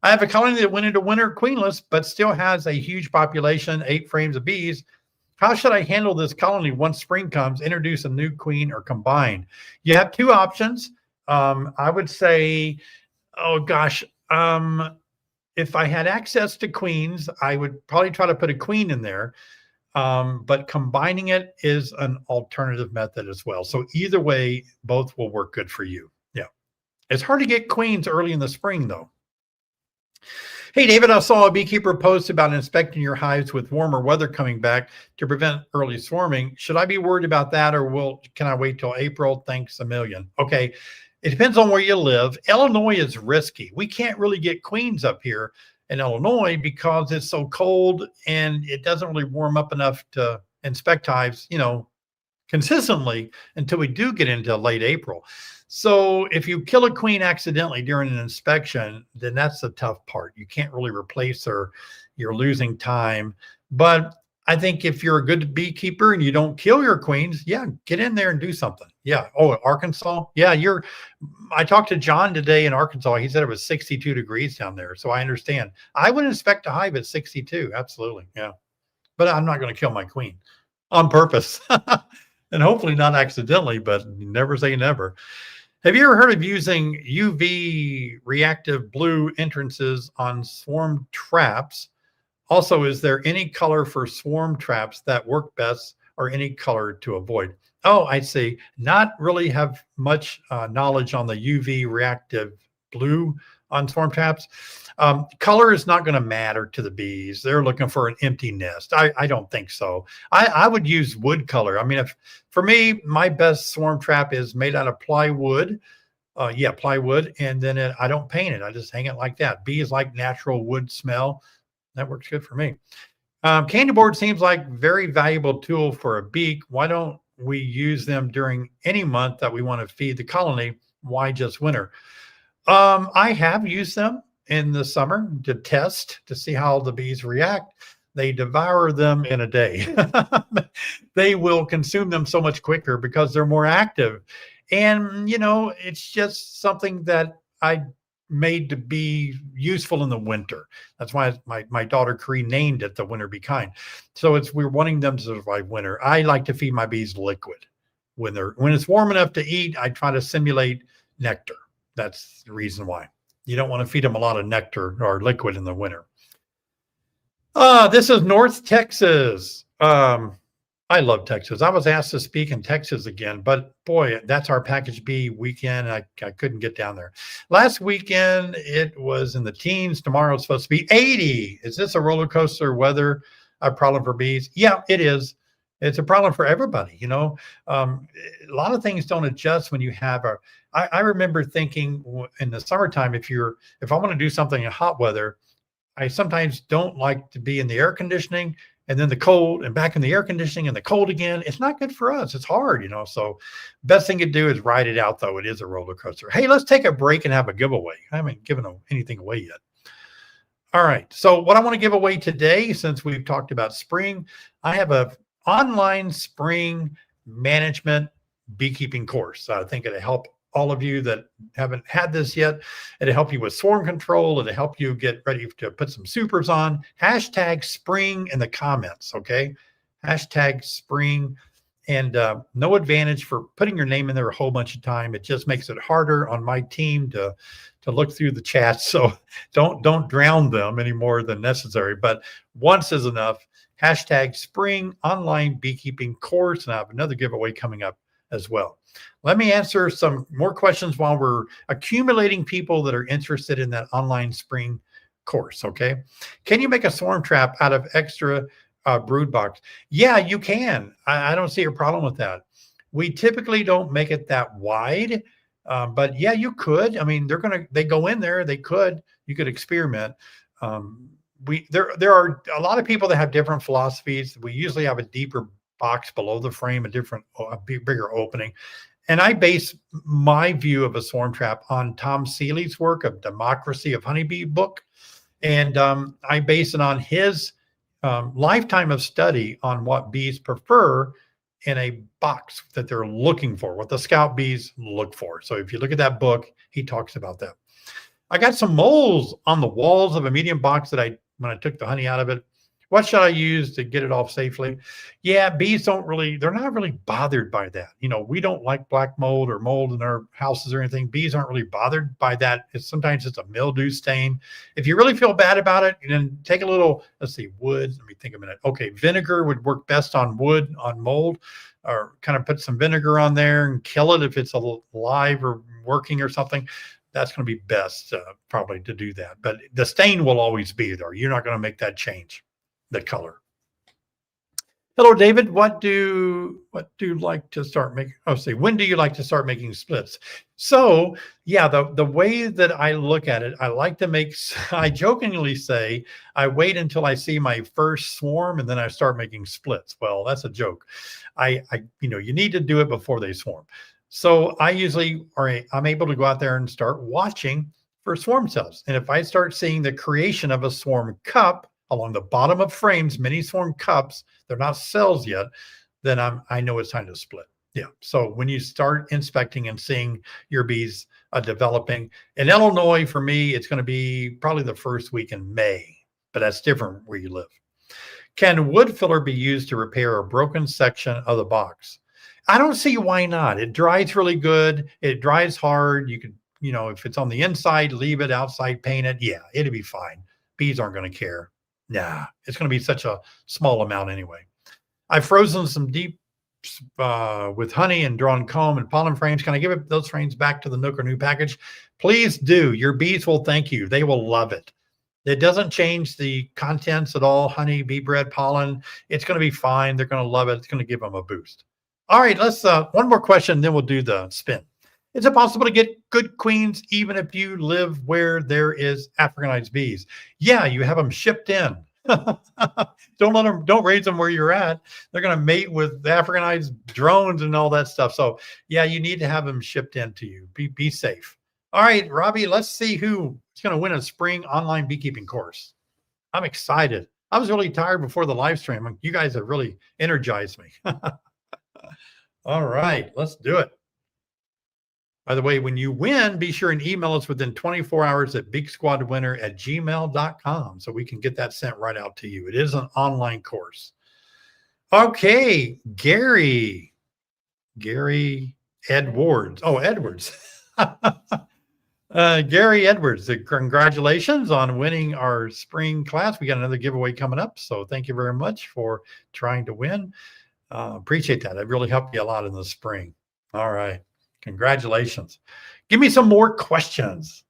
S1: I have a colony that went into winter queenless, but still has a huge population, 8 frames of bees. How should I handle this colony once spring comes? Introduce a new queen or combine? You have 2 options. I would say, oh gosh, if I had access to queens, I would probably try to put a queen in there. But combining it is an alternative method as well. So either way, both will work good for you. Yeah. It's hard to get queens early in the spring though. Hey, David, I saw a beekeeper post about inspecting your hives with warmer weather coming back to prevent early swarming. Should I be worried about that or can I wait till April? Thanks a million. Okay. It depends on where you live. Illinois is risky. We can't really get queens up here in Illinois because it's so cold and it doesn't really warm up enough to inspect hives, consistently until we do get into late April. So if you kill a queen accidentally during an inspection, then that's the tough part. You can't really replace her. You're losing time. But I think if you're a good beekeeper and you don't kill your queens, yeah, get in there and do something. Yeah. Oh, Arkansas. Yeah, I talked to John today in Arkansas. He said it was 62 degrees down there. So I understand. I would inspect a hive at 62. Absolutely. Yeah. But I'm not going to kill my queen on purpose. And hopefully not accidentally, but never say never. Have you ever heard of using UV reactive blue entrances on swarm traps? Also, is there any color for swarm traps that work best or any color to avoid? Oh, I see. Not really have much knowledge on the UV reactive blue on swarm traps. Color is not going to matter to the bees. They're looking for an empty nest. I don't think so. I would use wood color. I mean, for me, my best swarm trap is made out of plywood. Plywood. And then I don't paint it. I just hang it like that. Bees like natural wood smell. That works good for me. Candy board seems like very valuable tool for a beak. Why don't we use them during any month that we want to feed the colony? Why just winter? I have used them in the summer to test to see how the bees react. They devour them in a day. They will consume them so much quicker because they're more active. And, it's just something that I made to be useful in the winter. That's why my daughter Cree named it the Winter Be Kind. So we're wanting them to survive winter. I like to feed my bees liquid. When it's warm enough to eat, I try to simulate nectar. That's the reason why. You don't want to feed them a lot of nectar or liquid in the winter. This is North Texas. I love Texas. I was asked to speak in Texas again, but boy, that's our package B weekend. I couldn't get down there. Last weekend, it was in the teens. Tomorrow it's supposed to be 80. Is this a roller coaster weather, a problem for bees? Yeah, it is. It's a problem for everybody. A lot of things don't adjust when you have I remember thinking in the summertime, if I want to do something in hot weather, I sometimes don't like to be in the air conditioning and then the cold and back in the air conditioning and the cold again. It's not good for us. It's hard, So best thing to do is ride it out, though. It is a roller coaster. Hey, let's take a break and have a giveaway. I haven't given anything away yet. All right. So what I want to give away today, since we've talked about spring, I have a online spring management beekeeping course. I think it'll help all of you that haven't had this yet. It'll help you with swarm control. It'll help you get ready to put some supers on. Hashtag spring in the comments, okay? Hashtag spring. And no advantage for putting your name in there a whole bunch of time. It just makes it harder on my team to look through the chats. So don't drown them any more than necessary. But once is enough. Hashtag spring online beekeeping course. And I have another giveaway coming up as well. Let me answer some more questions while we're accumulating people that are interested in that online spring course, okay? Can you make a swarm trap out of extra brood box? Yeah, you can. I don't see a problem with that. We typically don't make it that wide, but yeah, you could. I mean, they go in there, you could experiment. There are a lot of people that have different philosophies. We usually have a deeper box below the frame, a bigger opening. And I base my view of a swarm trap on Tom Seeley's work of Democracy of Honeybee book. And I base it on his lifetime of study on what bees prefer in a box that they're looking for, what the scout bees look for. So if you look at that book, he talks about that. I got some moles on the walls of a medium box that when I took the honey out of it. What should I use to get it off safely? Yeah, bees they're not really bothered by that. We don't like black mold or mold in our houses or anything. Bees aren't really bothered by that. Sometimes it's a mildew stain. If you really feel bad about it, then take a little, let's see, wood. Let me think a minute. Okay, vinegar would work best on wood, on mold, or kind of put some vinegar on there and kill it if it's alive or working or something. That's going to be best probably to do that. But the stain will always be there. You're not going to make that change. The color. Hello, David. What do you like to start making? Oh, see, when do you like to start making splits? So, yeah, the way that I look at it, I like to make. I jokingly say I wait until I see my first swarm and then I start making splits. Well, that's a joke. You need to do it before they swarm. So I usually, all right, I'm able to go out there and start watching for swarm cells. And if I start seeing the creation of a swarm cup along the bottom of frames, many swarm cups, they're not cells yet, then I know it's time to split. Yeah. So when you start inspecting and seeing your bees developing in Illinois, for me, it's going to be probably the first week in May, but that's different where you live. Can wood filler be used to repair a broken section of the box? I don't see why not. It dries really good. It dries hard. You could, if it's on the inside, leave it outside, paint it. Yeah, it'll be fine. Bees aren't going to care. Nah, it's going to be such a small amount anyway. I've frozen some deep with honey and drawn comb and pollen frames. Can I give those frames back to the Nook or New package? Please do. Your bees will thank you. They will love it. It doesn't change the contents at all. Honey, bee bread, pollen. It's going to be fine. They're going to love it. It's going to give them a boost. All right, let's one more question, then we'll do the spin. Is it possible to get good queens even if you live where there is Africanized bees? Yeah, you have them shipped in. Don't raise them where you're at. They're going to mate with Africanized drones and all that stuff. So yeah, you need to have them shipped in to you. Be safe. All right, Robbie, let's see who is going to win a spring online beekeeping course. I'm excited. I was really tired before the live stream. You guys have really energized me. All right, let's do it. By the way, when you win, be sure and email us within 24 hours at beaksquadwinner@gmail.com so we can get that sent right out to you. It is an online course. Okay, Gary Edwards. Oh, Edwards. Gary Edwards, congratulations on winning our spring class. We got another giveaway coming up. So thank you very much for trying to win. Appreciate that. It really helped you a lot in the spring. All right. Congratulations. Give me some more questions.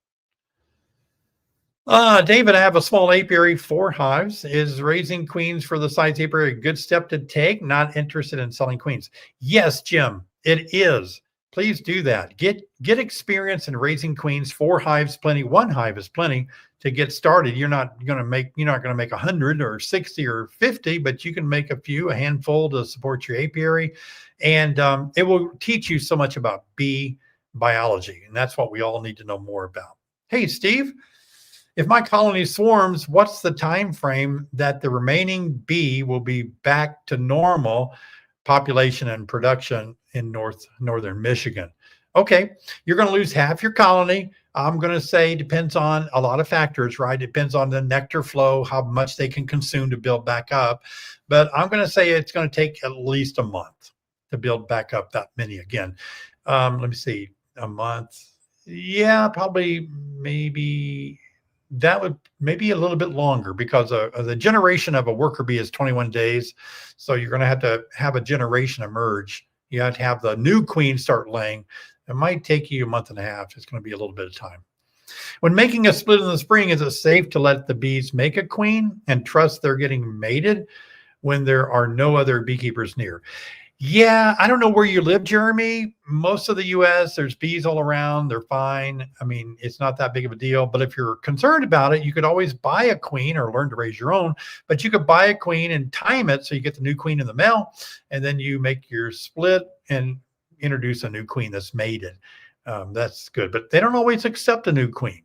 S1: David, I have a small apiary, 4 hives. Is raising queens for the size apiary a good step to take? Not interested in selling queens. Yes, Jim, it is. Please do that. Get experience in raising queens. 4 hives, plenty. 1 hive is plenty to get started. You're not going to make 100 or 60 or 50, but you can make a handful to support your apiary. And it will teach you so much about bee biology. And that's what we all need to know more about. Hey, Steve, if my colony swarms, what's the time frame that the remaining bee will be back to normal population and production in northern Michigan? Okay, you're going to lose half your colony. I'm going to say depends on a lot of factors, right? Depends on the nectar flow, how much they can consume to build back up. But I'm going to say it's going to take at least a month to build back up that many again. Let me see, a month. Yeah, probably maybe that would maybe a little bit longer because the generation of a worker bee is 21 days. So you're going to have a generation emerge. You have to have the new queen start laying. It might take you a month and a half. It's going to be a little bit of time. When making a split in the spring, is it safe to let the bees make a queen and trust they're getting mated when there are no other beekeepers near? Yeah, I don't know where you live, Jeremy. Most of the U.S., there's bees all around. They're fine. I mean, it's not that big of a deal. But if you're concerned about it, you could always buy a queen or learn to raise your own. But you could buy a queen and time it so you get the new queen in the mail, and then you make your split and introduce a new queen that's mated. That's good. But they don't always accept a new queen.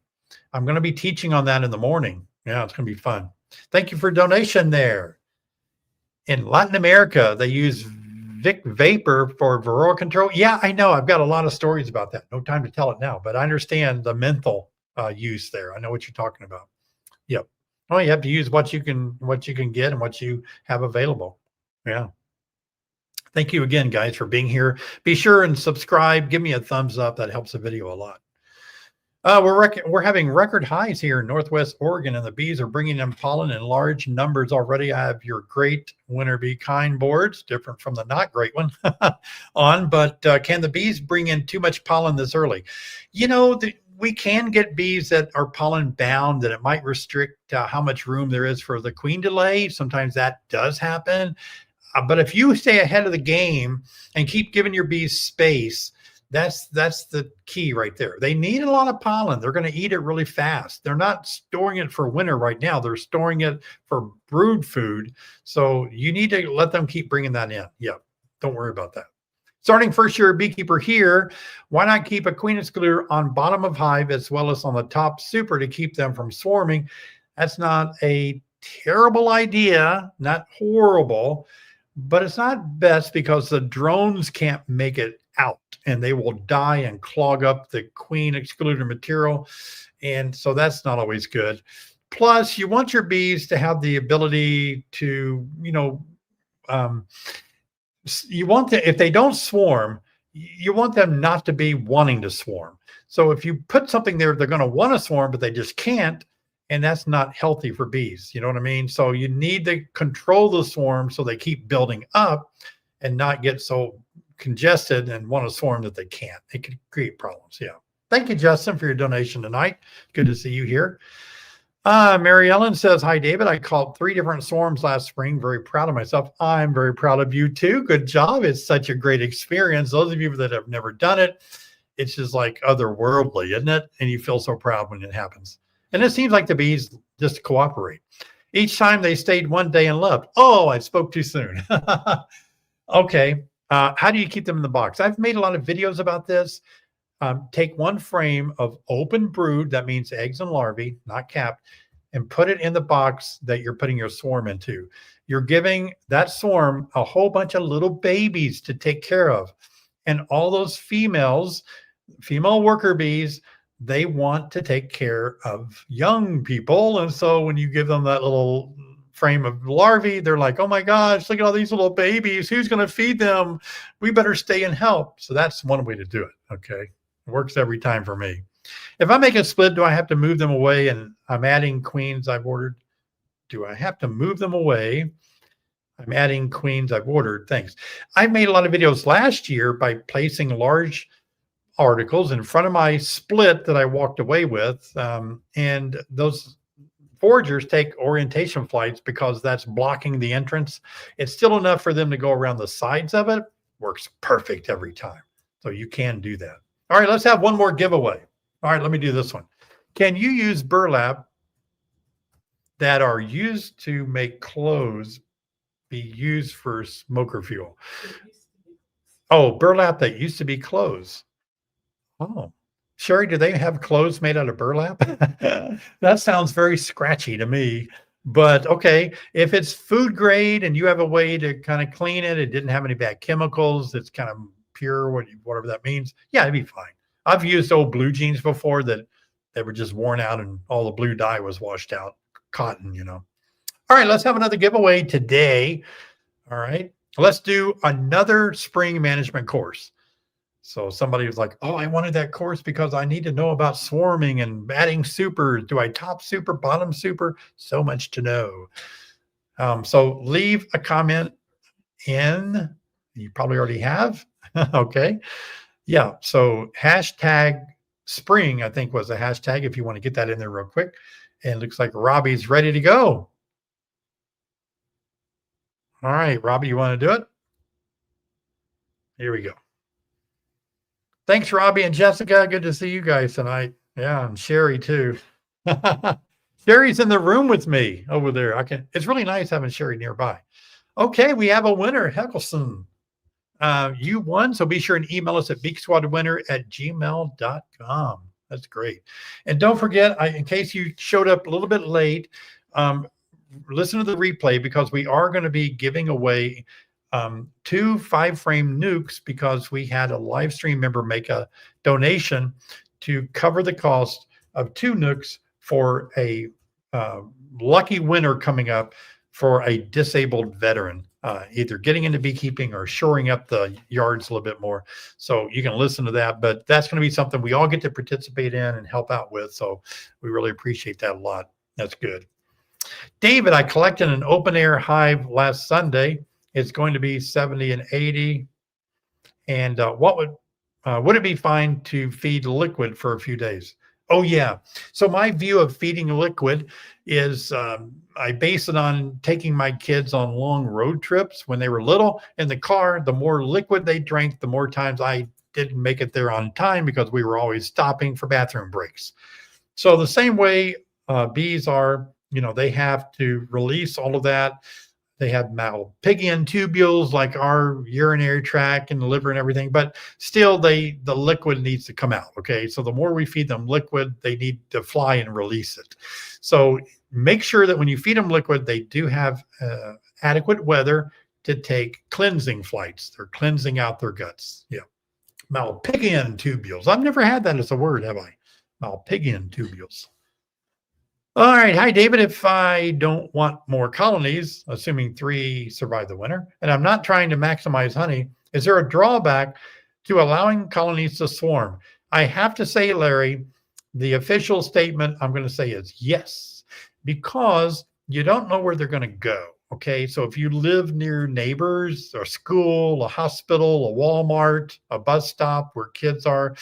S1: I'm going to be teaching on that in the morning. Yeah, it's going to be fun. Thank you for donation there. In Latin America, they use Vic Vapor for varroa control. Yeah, I know. I've got a lot of stories about that. No time to tell it now, but I understand the menthol use there. I know what you're talking about. Yep. Well, you have to use what you can get and what you have available. Yeah. Thank you again, guys, for being here. Be sure and subscribe. Give me a thumbs up. That helps the video a lot. We're having record highs here in Northwest Oregon, and the bees are bringing in pollen in large numbers already. I have your great winter bee kind boards, different from the not great one, on. But can the bees bring in too much pollen this early? We can get bees that are pollen bound, that it might restrict how much room there is for the queen to lay. Sometimes that does happen. But if you stay ahead of the game and keep giving your bees space, that's the key right there. They need a lot of pollen. They're going to eat it really fast. They're not storing it for winter right now. They're storing it for brood food. So you need to let them keep bringing that in. Yeah, don't worry about that. Starting first year beekeeper here, why not keep a queen excluder on bottom of hive as well as on the top super to keep them from swarming? That's not a terrible idea, not horrible, but it's not best because the drones can't make it out and they will die and clog up the queen excluder material. And so that's not always good. Plus, you want your bees to have the ability to, you want to, if they don't swarm, you want them not to be wanting to swarm. So if you put something there, they're going to want to swarm, but they just can't. And that's not healthy for bees. You know what I mean? So you need to control the swarm so they keep building up and not get so congested and want to swarm that they can't. It could create problems. Yeah. Thank you, Justin, for your donation tonight. Good to see you here. Mary Ellen says, hi, David. I caught 3 different swarms last spring. Very proud of myself. I'm very proud of you too. Good job. It's such a great experience. Those of you that have never done it, it's just like otherworldly, isn't it? And you feel so proud when it happens. And it seems like the bees just cooperate. Each time they stayed one day and left. Oh, I spoke too soon. Okay. How do you keep them in the box? I've made a lot of videos about this. Take 1 frame of open brood, that means eggs and larvae, not capped, and put it in the box that you're putting your swarm into. You're giving that swarm a whole bunch of little babies to take care of. And all those female worker bees, they want to take care of young people. And so when you give them that little frame of larvae, they're like, oh my gosh, look at all these little babies. Who's going to feed them? We better stay and help. So that's one way to do it. Okay. It works every time for me. If I make a split, do I have to move them away? And I'm adding queens I've ordered. Do I have to move them away? I'm adding queens I've ordered. Thanks. I made a lot of videos last year by placing large articles in front of my split that I walked away with. And those foragers take orientation flights because that's blocking the entrance. It's still enough for them to go around the sides of it. Works perfect every time. So you can do that. All right, let's have one more giveaway. All right, let me do this one. Can you use burlap that are used to make clothes be used for smoker fuel? Oh, burlap that used to be clothes. Oh, Sherry, do they have clothes made out of burlap? That sounds very scratchy to me. But okay, if it's food grade and you have a way to kind of clean it, it didn't have any bad chemicals, it's kind of pure, whatever that means, yeah, it'd be fine. I've used old blue jeans before that they were just worn out and all the blue dye was washed out, cotton, you know. All right, let's have another giveaway today. All right, let's do another spring management course. So somebody was like, oh, I wanted that course because I need to know about swarming and adding supers. Do I top super, bottom super? So much to know. So leave a comment in. You probably already have. Okay. Yeah. So hashtag spring, I think was a hashtag if you want to get that in there real quick. And it looks like Robbie's ready to go. All right, Robbie, you want to do it? Here we go. Thanks, Robbie and Jessica. Good to see you guys tonight. Yeah, and Sherry too. Sherry's in the room with me over there. It's really nice having Sherry nearby. Okay, we have a winner, Heckelson. You won, so be sure and email us at beaksquadwinner@gmail.com. That's great. And don't forget, in case you showed up a little bit late, listen to the replay because we are going to be giving away 2 5-frame nukes because we had a live stream member make a donation to cover the cost of 2 nukes for a lucky winner coming up for a disabled veteran, either getting into beekeeping or shoring up the yards a little bit more. So you can listen to that, but that's going to be something we all get to participate in and help out with. So we really appreciate that a lot. That's good. David, I collected an open air hive last Sunday. It's going to be 70 and 80. And what would it be fine to feed liquid for a few days? Oh, yeah. So my view of feeding liquid is I base it on taking my kids on long road trips when they were little in the car. The more liquid they drank, the more times I didn't make it there on time because we were always stopping for bathroom breaks. So the same way bees are, they have to release all of that. They have malpighian tubules like our urinary tract and the liver and everything, but still the liquid needs to come out. Okay. So the more we feed them liquid, they need to fly and release it. So make sure that when you feed them liquid, they do have adequate weather to take cleansing flights. They're cleansing out their guts. Yeah. Malpighian tubules. I've never had that as a word, have I? Malpighian tubules. All right. Hi, David. If I don't want more colonies, assuming 3 survive the winter, and I'm not trying to maximize honey, is there a drawback to allowing colonies to swarm? I have to say, Larry, the official statement I'm going to say is yes, because you don't know where they're going to go. Okay. So if you live near neighbors, a school, a hospital, a Walmart, a bus stop where kids are,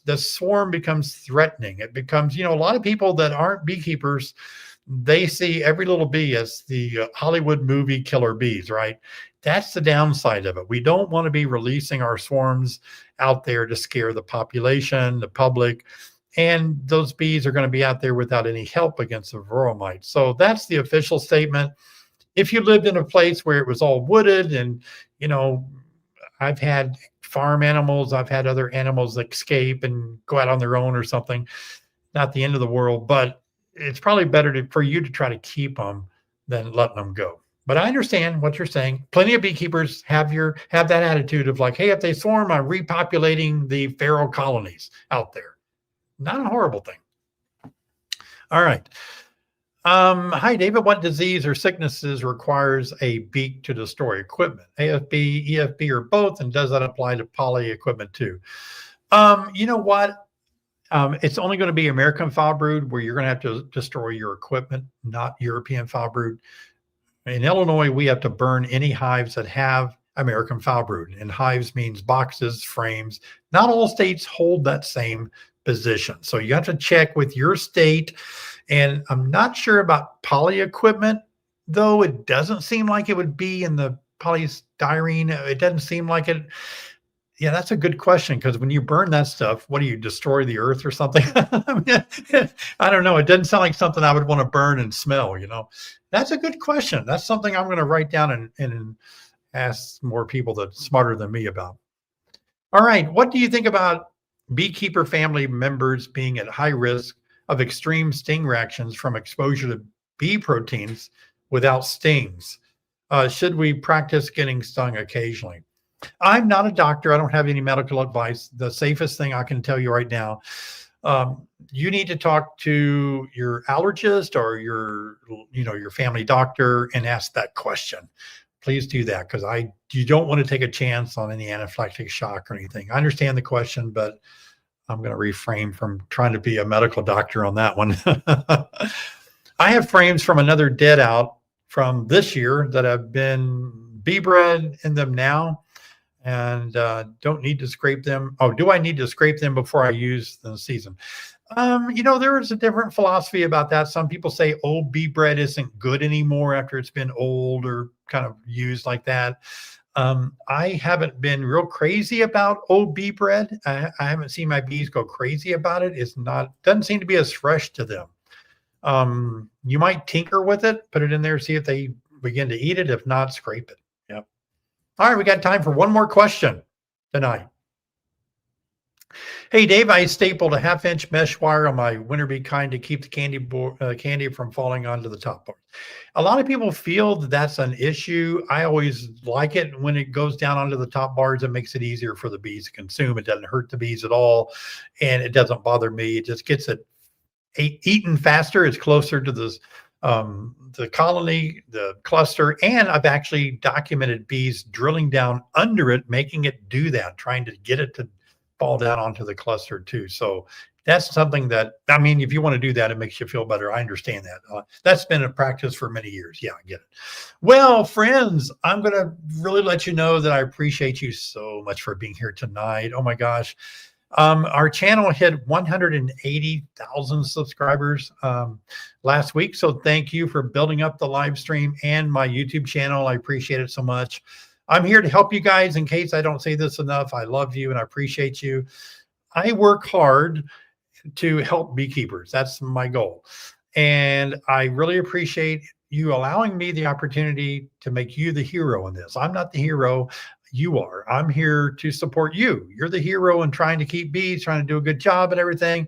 S1: the swarm becomes threatening. It becomes, a lot of people that aren't beekeepers, they see every little bee as the Hollywood movie killer bees, right? That's the downside of it. We don't want to be releasing our swarms out there to scare the population, the public, and those bees are going to be out there without any help against the varroa mites. So that's the official statement. If you lived in a place where it was all wooded and, I've had farm animals, I've had other animals escape and go out on their own or something. Not the end of the world, but it's probably better for you to try to keep them than letting them go. But I understand what you're saying. Plenty of beekeepers have that attitude of like, hey, if they swarm, I'm repopulating the feral colonies out there. Not a horrible thing. All right. Hi, David. What disease or sicknesses requires a beak to destroy equipment? AFB, EFB, or both? And does that apply to poly equipment too? You know what? It's only going to be American foul brood where you're going to have to destroy your equipment, not European foul brood. In Illinois, we have to burn any hives that have American foul brood. And hives means boxes, frames. Not all states hold that same position. So you have to check with your state. And I'm not sure about poly equipment, though it doesn't seem like it would be in the polystyrene. It doesn't seem like it. Yeah, that's a good question, because when you burn that stuff, what do you destroy the earth or something? I don't know. It doesn't sound like something I would want to burn and smell, That's a good question. That's something I'm going to write down and ask more people that's smarter than me about. All right. What do you think about beekeeper family members being at high risk of extreme sting reactions from exposure to bee proteins without stings? Should we practice getting stung occasionally? I'm not a doctor. I don't have any medical advice. The safest thing I can tell you right now, you need to talk to your allergist or your family doctor and ask that question. Please do that, because you don't want to take a chance on any anaphylactic shock or anything. I understand the question, but I'm going to refrain from trying to be a medical doctor on that one. I have frames from another dead out from this year that have been bee bred in them now, and don't need to scrape them. Oh, do I need to scrape them before I use the season? There is a different philosophy about that. Some people say old bee bread isn't good anymore after it's been old or kind of used like that. I haven't been real crazy about old bee bread. I haven't seen my bees go crazy about it. Doesn't seem to be as fresh to them. You might tinker with it, put it in there, see if they begin to eat it. If not, scrape it. Yep. All right, we got time for one more question tonight. Hey, Dave, I stapled a 1/2-inch mesh wire on my winter bee kind to keep the candy from falling onto the top part. A lot of people feel that that's an issue. I always like it when it goes down onto the top bars. It makes it easier for the bees to consume. It doesn't hurt the bees at all, and it doesn't bother me. It just gets it eaten faster. It's closer to the colony, the cluster, and I've actually documented bees drilling down under it, making it do that, trying to get it to fall down onto the cluster too. So that's something that, if you want to do that, it makes you feel better. I understand that. That's been a practice for many years. Yeah, I get it. Well, friends, I'm going to really let you know that I appreciate you so much for being here tonight. Oh my gosh. Our channel hit 180,000 subscribers last week. So thank you for building up the live stream and my YouTube channel. I appreciate it so much. I'm here to help you guys in case I don't say this enough. I love you and I appreciate you. I work hard to help beekeepers. That's my goal. And I really appreciate you allowing me the opportunity to make you the hero in this. I'm not the hero. You are. I'm here to support you. You're the hero in trying to keep bees, trying to do a good job and everything.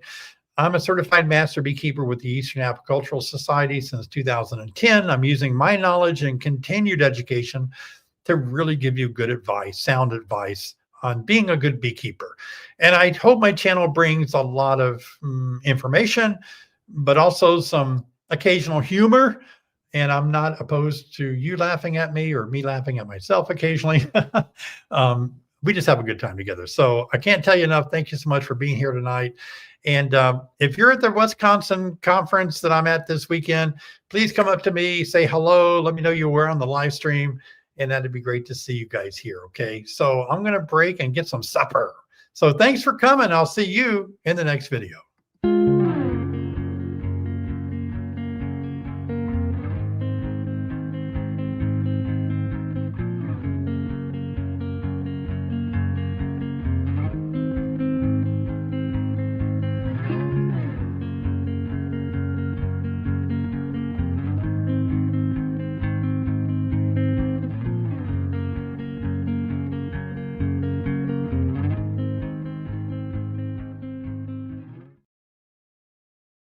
S1: I'm a certified master beekeeper with the Eastern Apicultural Society since 2010. I'm using my knowledge and continued education to really give you good advice, sound advice on being a good beekeeper. And I hope my channel brings a lot of information, but also some occasional humor. And I'm not opposed to you laughing at me or me laughing at myself occasionally. We just have a good time together. So I can't tell you enough. Thank you so much for being here tonight. And if you're at the Wisconsin conference that I'm at this weekend, please come up to me, say hello, let me know you were on the live stream. And that'd be great to see you guys here. Okay. So I'm going to break and get some supper. So thanks for coming. I'll see you in the next video.